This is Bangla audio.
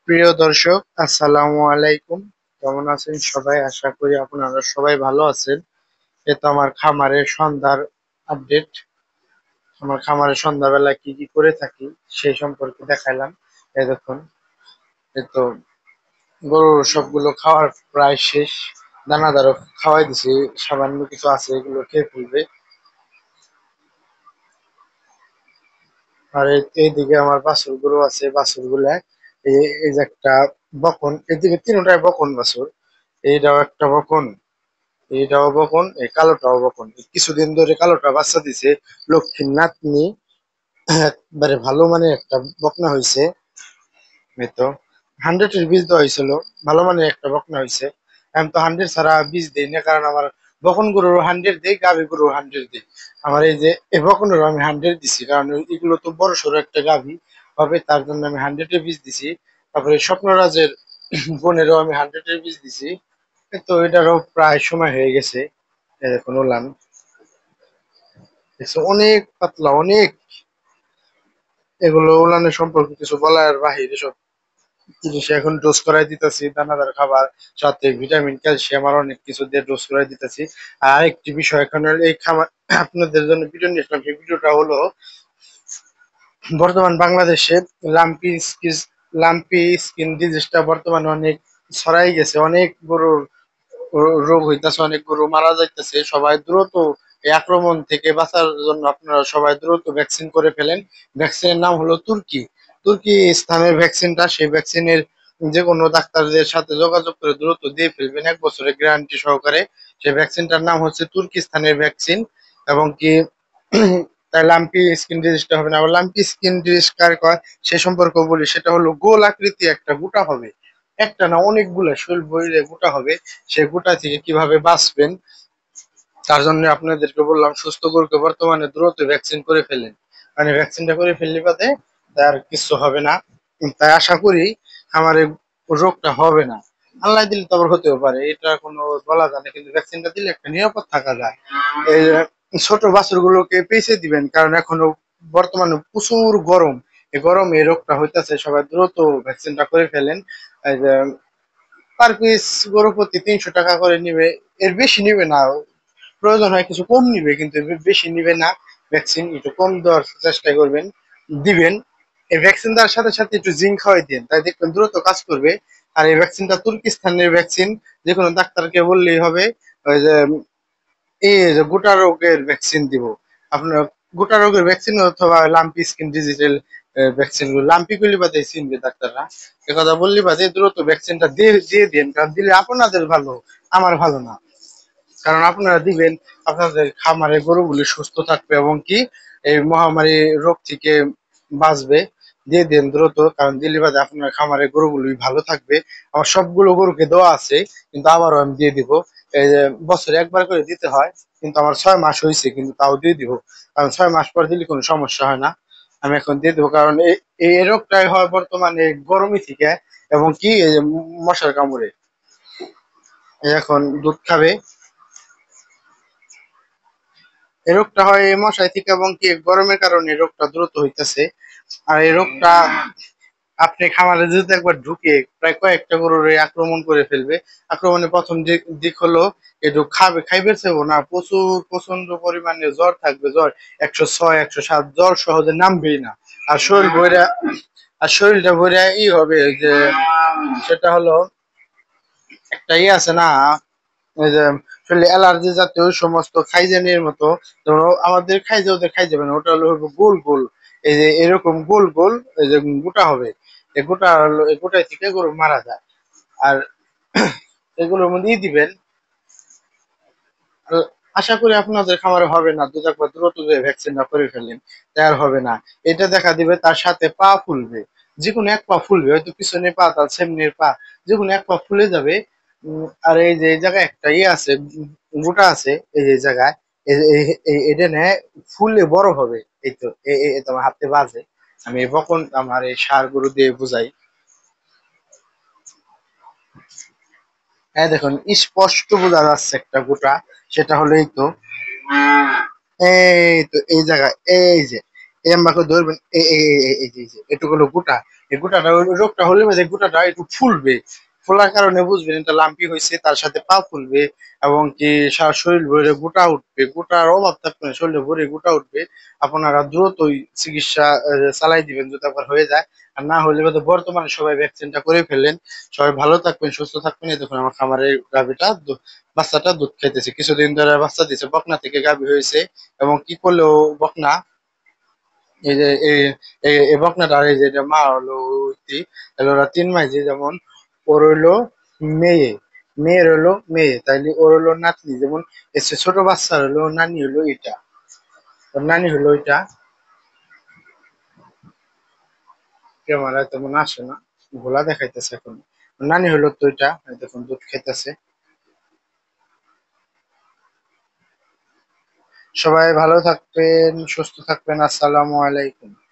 প্রিয় দর্শক, আসসালামু আলাইকুম। কেমন আছেন সবাই? আশা করি আপনারা সবাই ভালো আছেন। এ তো আমার খামারের সন্ধ্যার আপডেট। আমার খামারের সন্ধ্যাবেলা কি কি করে থাকি সেই সম্পর্কে দেখাইলাম। এই দেখুন, এই তো গরুর সবগুলো খাওয়ার প্রায় শেষ। দানাদারও খাওয়াই দিছি, সামান্য কিছু আছে এগুলো খেয়ে ফেলবে। আর এইদিকে আমার বাছুর গরু আছে, বাছুর গুলা এই যে একটা বকন, এদিকে তিনটায় বকন বাছুর। এইটাও একটা বকন, এইটাও বকন, এই কালোটাও বকন। কিছুদিন ধরে কালোটা বাচ্চা দিছে, লক্ষ্মীর নাতনি। একবারে ভালো মানে একটা বকনা হয়েছে। এই তো 100-এর বীজ দেওয়া হয়েছিল, ভালো মানে একটা বকনা হয়েছে। আমি তো 100 ছাড়া বীজ দিই না, কারণ আমার বকন গরুর 100 দিই, গাভী গরুর 100 দিই। আমার এই যে এই বকনের আমি 100 দিছি, কারণ এগুলো তো বড় সড়ো একটা গাভী হবে, তার জন্য আমি 100-এর বীজ দিছি। তারপরে স্বপ্নরাজের বোনেরও আমি 100-এর বীজ দিছি। এই তো এটারও প্রায় সময় হয়ে গেছে। এই দেখুন উলান দেখছো, অনেক পাতলা, অনেক। এগুলো উলানের সম্পর্কে কিছু বলার বাহিরে সব জিনিস এখন ডোজ করাই দিতেছি, দানাদার খাবার, সাথে ভিটামিন, ক্যালসিয়াম আর অনেক কিছু দিয়ে ডোজ করাই দিতেছি। আর আরেকটি বিষয়, এখন এই খামার আপনাদের জন্য ভিডিও নিয়ে আসলাম। সেই ভিডিওটা হলো, বর্তমান বাংলাদেশে লাম্পি লাম্পি স্কিন ডিজিজটা বর্তমানে অনেক ছড়াই গেছে। অনেক গরুর রোগ হইতাছে, অনেক গরু মারা যাইতেছে। সবাই দ্রুত এই আক্রমণ থেকে বাঁচার জন্য আপনারা সবাই দ্রুত ভ্যাকসিন করে ফেলেন। ভ্যাকসিনের নাম হলো তুর্কি। তুর্কি স্থানের ভ্যাকসিনটা, সেই ভ্যাকসিনের যে কোনো ডাক্তারদের সাথে যোগাযোগ করে দ্রুত দিয়ে ফেলবেন, 1 বছরের গ্যারান্টি সহকারে। সেই ভ্যাকসিনটার নাম হচ্ছে তুর্কি স্থানের ভ্যাকসিন। এবং কি তাই লাম্পি স্কিন ডিজিজটা হবে না। আবার লাম্পি স্কিন ডিজিজ কার কয় সে সম্পর্কে বলি, সেটা হলো গোল আকৃতি একটা গোটা হবে, একটা না অনেকগুলা শরীর ভরে গোটা হবে। সেই গোটা থেকে কিভাবে বাঁচবেন, তার জন্য আপনাদেরকে বললাম, সুস্থ গরুকে বর্তমানে দ্রুত ভ্যাকসিন করে ফেলেন। মানে ভ্যাকসিনটা করে ফেললে বাদে তার কিছু হবে না। তাই আশা করি আমার এই রোগটা হবে না। আল্লাহ দিলে তো আবার হতেও পারে, এটা কোনো বলা যায় না, কিন্তু ভ্যাকসিনটা দিলে একটা নিরাপদ থাকা যায়। এই যে ছোট বাছুর গুলোকে পেঁচে দিবেন, কারণ এখনো বর্তমানে প্রচুর গরম। এই গরমে এই রোগটা হইতাছে, সবাই দ্রুত ভ্যাকসিনটা করে ফেলেন। এই যে পার পিস গরু প্রতি 300 টাকা করে নিবে, এর বেশি নিবে না। প্রয়োজন হয় কিছু কম নিবে, কিন্তু এর বেশি নিবে না। ভ্যাকসিন একটু কম দেওয়ার চেষ্টা করবেন, দিবেন। এই ভ্যাকসিন দেওয়ার সাথে সাথে একটু জিঙ্ক খাওয়াই দিন, তাই দেখবেন দ্রুত কাজ করবে। আর এই ভ্যাকসিনটা তুর্কিস্তানের ভ্যাকসিন, যে কোনো ডাক্তারকে বললেই হবে। ওই যে এই যে গোটা রোগের ভ্যাকসিন দিব আপনার, গোটা রোগের ভ্যাকসিন অথবা লাম্পি স্কিন ডিজিটাল ভ্যাকসিন গুলো, লাম্পি গুলি বাদে চিনবে ডাক্তাররা। এ কথা বললি বাদে দ্রুত ভ্যাকসিনটা দিয়ে দিন, কারণ দিলে আপনাদের ভালো, আমার ভালো না। কারণ আপনারা দিবেন, আপনাদের খামারের গরুগুলি সুস্থ থাকবে এবং কি এই মহামারী রোগ থেকে বাঁচবে। দিয়ে দিন দ্রুত, কারণ দিলে বাদে আপনার খামারের গরুগুলি ভালো থাকবে। আমার সবগুলো গরুকে দেওয়া আছে, কিন্তু আবারও আমি দিয়ে দিব। এই যে বছরে একবার করে দিতে হয়, কিন্তু আমার 6 মাস হয়েছে, কিন্তু তাও দিয়ে দিব। কারণ 6 মাস পর দিলে কোনো সমস্যা হয় না। আমি এখন দিয়ে দেবো, কারণ এই রোগটাই হয় বর্তমানে গরমই থেকে, এবং কি এই যে মশার কামড়ে। এই এখন দুধ খাবে, এই রোগটা হয় এই মশাই থেকে, এবং কি গরমের কারণে এই রোগটা দ্রুত হইতেছে। আর এই রোগটা আপনি খামারে যদি একবার ঢুকে প্রায় কয়েকটা গরুর আক্রমণ করে ফেলবে। আক্রমণের প্রথম দিক হলো একটু খাইবে চাইবো না, প্রচুর প্রচন্ড পরিমাণে জ্বর থাকবে, জ্বর 106 107, জ্বর সহজে নামবেই না। আর শরীর ভরে, আর শরীরটা ভরে হবে যে, সেটা হলো একটা আছে না, ওই যে শরীরে অ্যালার্জি জাতীয় ওই সমস্ত খাইজানির মতো। ধরো আমাদের খাইজে ওদের খাই যাবে না, ওটা হলো গোল গোল। এই যে এরকম গোল গোল, এই যে গোটা হবে। এই গোটা হলো, এই গোটায় থেকে গরু মারা যায়। আর এগুলোর মধ্যেই দিবেন। আর আশা করি আপনাদের খামারে হবে না, দু একবার দ্রুত ভ্যাকসিনটা করে ফেলেন, তাই আর হবে না। এটা দেখা দিবে, তার সাথে পা ফুলবে, যে কোনো এক পা ফুলবে, হয়তো পিছনের পা, তার সামনের পা, যে কোনো এক পা ফুলে যাবে। আর এই যে এই জায়গায় একটা ইয়ে আছে, গোটা আছে এই যে জায়গায়, এটা নেয় ফুলে বড় হবে। এই তো তোমার হাতে বাজে, আমি বকন আমার এই সার গরু দিয়ে বুঝাই। হ্যাঁ দেখুন, স্পষ্ট বোঝা যাচ্ছে একটা গোটা, সেটা হলো এই তো, এই তো এই জায়গায়, এই যে এই আম্বাকে ধরবেন, এই যে এটুকু হলো গোটা। এই গোটাটা ওই রোগটা হলে যে গোটাটা একটু ফুলবে, ফোলার কারণে বুঝবেন এটা লাম্পি হয়েছে, তার সাথে পা ফুলবে এবং কি সারা শরীর ভরে গোটা উঠবে, গোটার অভাব থাকবে না, শরীরে ভরে গোটা উঠবে। আপনারা দ্রুতই চিকিৎসা চালাই দিবেন যদি আবার হয়ে যায়। আর না হলে তো বর্তমানে সবাই ভ্যাকসিনটা করে ফেলেন। সবাই ভালো থাকবেন, সুস্থ থাকবেন। এই দেখুন আমার খামারের গাভীটা বাচ্চাটা দুধ খাইতেছে, কিছুদিন ধরে বাচ্চা দিছে, বকনা থেকে গাভী হয়েছে। এবং কি করলেও বকনা, এই যে এই বকনাটা, আর এই যে এটা মা হলো উঠতি, তাহলে ওরা 3 মাসে যেমন ওর হইলো মেয়ে, মেয়ের হলো মেয়ে, তাইলে ওর হলো নাতনি। যেমন এসে ছোট বাচ্চার হলো নানি হলো এটা, ওর নানি হলো এটা। ক্যামেরায় তেমন আসে না, ঘোলা দেখাইতেছে এখন। ওর নানি হলো তো এটা, এই দেখুন দুধ খাইতেছে। সবাই ভালো থাকবেন, সুস্থ থাকবেন। আসসালামু আলাইকুম।